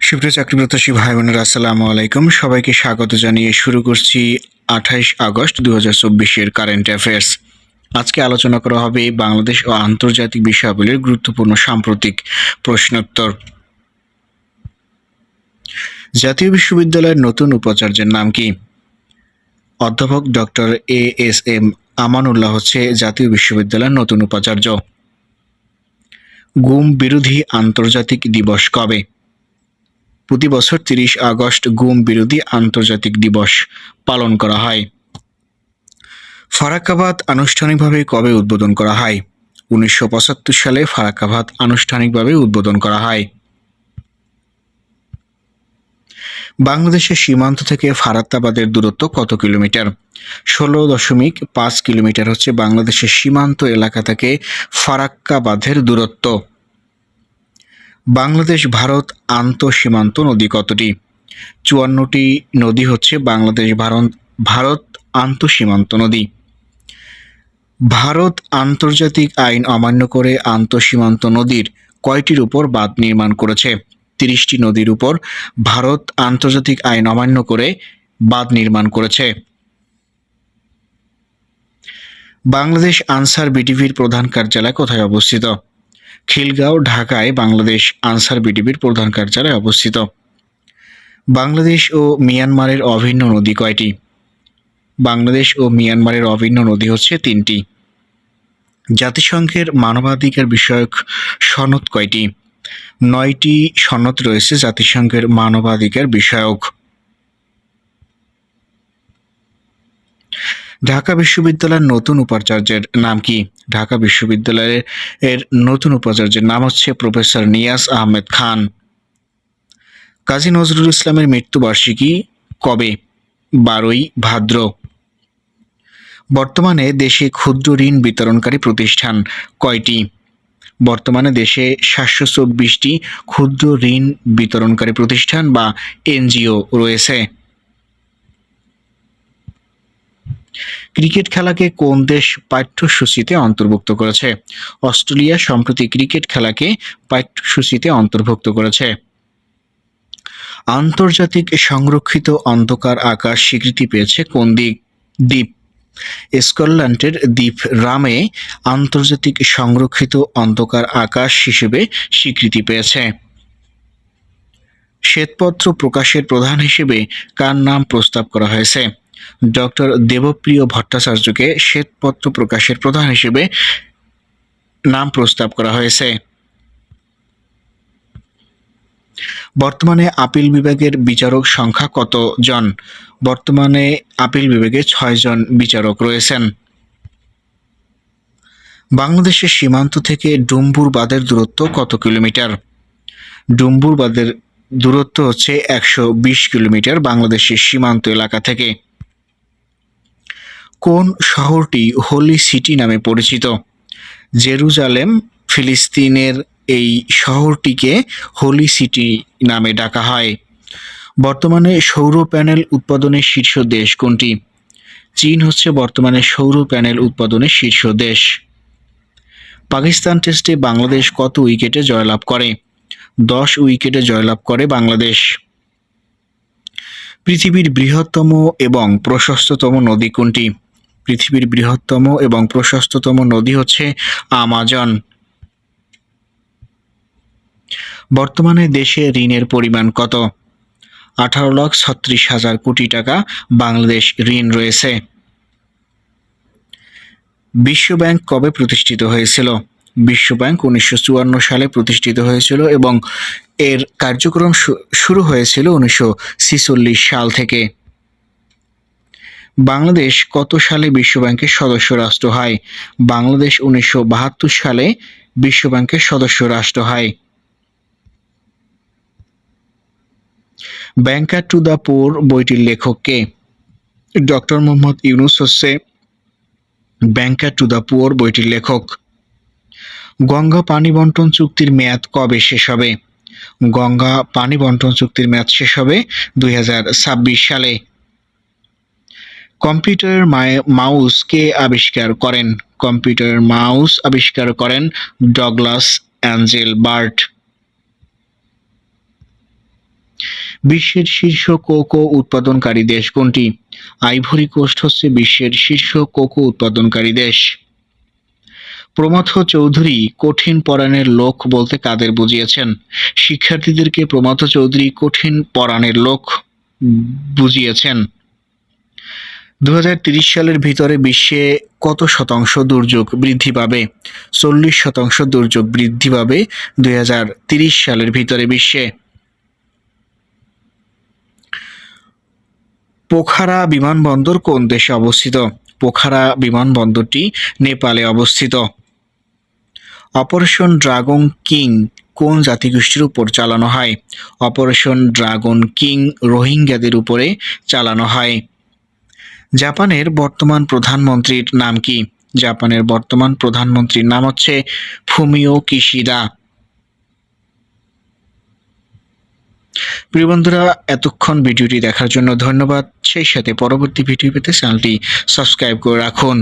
সুপ্রিয় চাকরিপ্রত্যাশী ভাই বোনেরা, আসসালামু আলাইকুম। সবাইকে স্বাগত জানিয়ে শুরু করছি 28 আগস্ট 2024-এর কারেন্ট অ্যাফেয়ার্স। আজকে আলোচনা করা হবে বাংলাদেশ ও আন্তর্জাতিক বিষয়াবলীর গুরুত্বপূর্ণ সাম্প্রতিক প্রশ্নোত্তর। জাতীয় বিশ্ববিদ্যালয়ের নতুন উপাচার্যের নাম কি? অধ্যাপক ডক্টর ASM আমানুল্লাহ হচ্ছে জাতীয় বিশ্ববিদ্যালয়ের নতুন উপাচার্য। গুম বিরোধী আন্তর্জাতিক দিবস কবে? প্রতি বছর 30 আগস্ট গুম বিরোধী আন্তর্জাতিক দিবস পালন করা হয়। ফারাক্কাবাদ আনুষ্ঠানিকভাবে কবে উদ্বোধন করা হয়? 1975 সালে ফারাক্কাবাদ আনুষ্ঠানিকভাবে উদ্বোধন করা হয়। বাংলাদেশের সীমান্ত থেকে ফারাক্কাবাদের দূরত্ব কত কিলোমিটার? 16.5 কিলোমিটার হচ্ছে বাংলাদেশের সীমান্ত এলাকা থেকে ফারাক্কাবাদের দূরত্ব। বাংলাদেশ ভারত আন্তঃসীমান্ত নদী কতটি? 54টি নদী হচ্ছে বাংলাদেশ ভারত আন্তঃসীমান্ত নদী। ভারত আন্তর্জাতিক আইন অমান্য করে আন্তঃসীমান্ত নদীর কয়টির উপর বাঁধ নির্মাণ করেছে? 30টি নদীর উপর ভারত আন্তর্জাতিক আইন অমান্য করে বাঁধ নির্মাণ করেছে। বাংলাদেশ আনসার বিটিভির প্রধান কার্যালয় কোথায় অবস্থিত? খিলগাঁও, ঢাকায় বাংলাদেশ আনসার বিটিভির প্রধান কার্যালয় অবস্থিত। বাংলাদেশ ও মিয়ানমারের অভিন্ন নদী কয়টি? বাংলাদেশ ও মিয়ানমারের অভিন্ন নদী হচ্ছে 3টি। জাতিসংঘের মানবাধিকার বিষয়ক সনদ কয়টি? 9টি সনদ রয়েছে জাতিসংঘের মানবাধিকার বিষয়ক। ঢাকা বিশ্ববিদ্যালয়ের নতুন উপাচার্যের নাম কি? ঢাকা বিশ্ববিদ্যালয়ের নতুন উপাচার্যের নাম হচ্ছে প্রফেসর নিয়াজ আহমেদ খান। কাজী নজরুল ইসলামের মৃত্যুবার্ষিকী কবে? 12ই ভাদ্র। বর্তমানে দেশে ক্ষুদ্র ঋণ বিতরণকারী প্রতিষ্ঠান কয়টি? বর্তমানে দেশে 724টি ক্ষুদ্র ঋণ বিতরণকারী প্রতিষ্ঠান বা এনজিও রয়েছে। ক্রিকেট খেলাকে কোন দেশ পাঠ্যসূচিতে অন্তর্ভুক্ত করেছে? অস্ট্রেলিয়া সম্প্রতি ক্রিকেট খেলাকে পাঠ্যসূচিতে অন্তর্ভুক্ত করেছে। আন্তর্জাতিক সংরক্ষিত অন্ধকার আকাশ স্বীকৃতি পেয়েছে কোন দ্বীপ? স্কটল্যান্ডের দ্বীপ রামে আন্তর্জাতিক সংরক্ষিত অন্ধকার আকাশ হিসেবে স্বীকৃতি পেয়েছে। শ্বেতপত্র প্রকাশের প্রধান হিসেবে কার নাম প্রস্তাব করা হয়েছে? ডক্টর দেবপ্রিয় ভট্টাচার্যকে শ্বেতপত্র প্রকাশের প্রধান হিসেবে নাম প্রস্তাব করা হয়েছে। বর্তমানে আপিল বিভাগের বিচারক সংখ্যা কত জন? বর্তমানে আপিল বিভাগে 6 জন বিচারক রয়েছেন। বাংলাদেশের সীমান্ত থেকে ডুম্বুর বাঁধের দূরত্ব কত কিলোমিটার? ডুম্বুর বাঁধের দূরত্ব হচ্ছে 120 কিলোমিটার বাংলাদেশের সীমান্ত এলাকা থেকে। কোন শহরটি হোলি সিটি নামে পরিচিত? জেরুজালেম। ফিলিস্তিনের এই শহরটিকে হোলি সিটি নামে ডাকা হয়। বর্তমানে সৌর প্যানেল উৎপাদনের শীর্ষ দেশ কোনটি? চীন হচ্ছে বর্তমানে সৌর প্যানেল উৎপাদনের শীর্ষ দেশ। পাকিস্তান টেস্টে বাংলাদেশ কত উইকেটে জয়লাভ করে? 10 উইকেটে জয়লাভ করে বাংলাদেশ। পৃথিবীর বৃহত্তম এবং প্রশস্ততম নদী কোনটি? পৃথিবীর বৃহত্তম এবং প্রশস্ততম নদী হচ্ছে আমাজন। বর্তমানে দেশে ঋণের পরিমাণ কত? 18,36,000 কোটি টাকা বাংলাদেশ ঋণ রয়েছে। বিশ্বব্যাংক কবে প্রতিষ্ঠিত হয়েছিল? বিশ্বব্যাংক 1954 সালে প্রতিষ্ঠিত হয়েছিল এবং এর কার্যক্রম শুরু হয়েছিল 1946 সাল থেকে। বাংলাদেশ কত সালে বিশ্বব্যাংকের সদস্য রাষ্ট্র হয়? বাংলাদেশ 1972 সালে বিশ্বব্যাংকের সদস্য রাষ্ট্র হয়। ব্যাংকার টু দ্য পোর বইটির লেখক কে? ডক্টর মোহাম্মদ ইউনূস হচ্ছে ব্যাংকার টু দ্য পুয়ার বইটির লেখক। গঙ্গা পানি বন্টন চুক্তির মেয়াদ কবে শেষ হবে? গঙ্গা পানি বন্টন চুক্তির মেয়াদ শেষ হবে 2026 সালে। কম্পিউটারের মাউস কে আবিষ্কার করেন? কম্পিউটারের মাউস আবিষ্কার করেন ডগলাস এঞ্জেল বার্ট। বিশ্বের শীর্ষ কোকো উৎপাদনকারী দেশ কোনটি? আইভরি কোস্ট হচ্ছে বিশ্বের শীর্ষ কোকো উৎপাদনকারী দেশ। প্রমথ চৌধুরী কঠিন পরাণের লোক বলতে কাদের বুঝিয়েছেন? শিক্ষার্থীদেরকে প্রমথ চৌধুরী কঠিন পরাণের লোক বুঝিয়েছেন। 2030 সালের ভিতরে বিশ্বে কত শতাংশ দুর্যোগ বৃদ্ধি পাবে? 40% দুর্যোগ বৃদ্ধি পাবে 2030 সালের ভিতরে বিশ্বে। পোখারা বিমানবন্দর কোন দেশে অবস্থিত? পোখারা বিমানবন্দরটি নেপালে অবস্থিত। অপারেশন ড্রাগন কিং কোন জাতিগোষ্ঠীর উপর চালানো হয়? অপারেশন ড্রাগন কিং রোহিঙ্গাদের উপরে চালানো হয়। জাপানের বর্তমান প্রধানমন্ত্রীর নাম কি? জাপানের বর্তমান প্রধানমন্ত্রীর নাম হচ্ছে ফুমিও কিশিদা। প্রিয় বন্ধুরা, এতক্ষণ ভিডিওটি দেখার জন্য ধন্যবাদ। সেই সাথে পরবর্তী ভিডিও পেতে চ্যানেলটি সাবস্ক্রাইব করে রাখুন।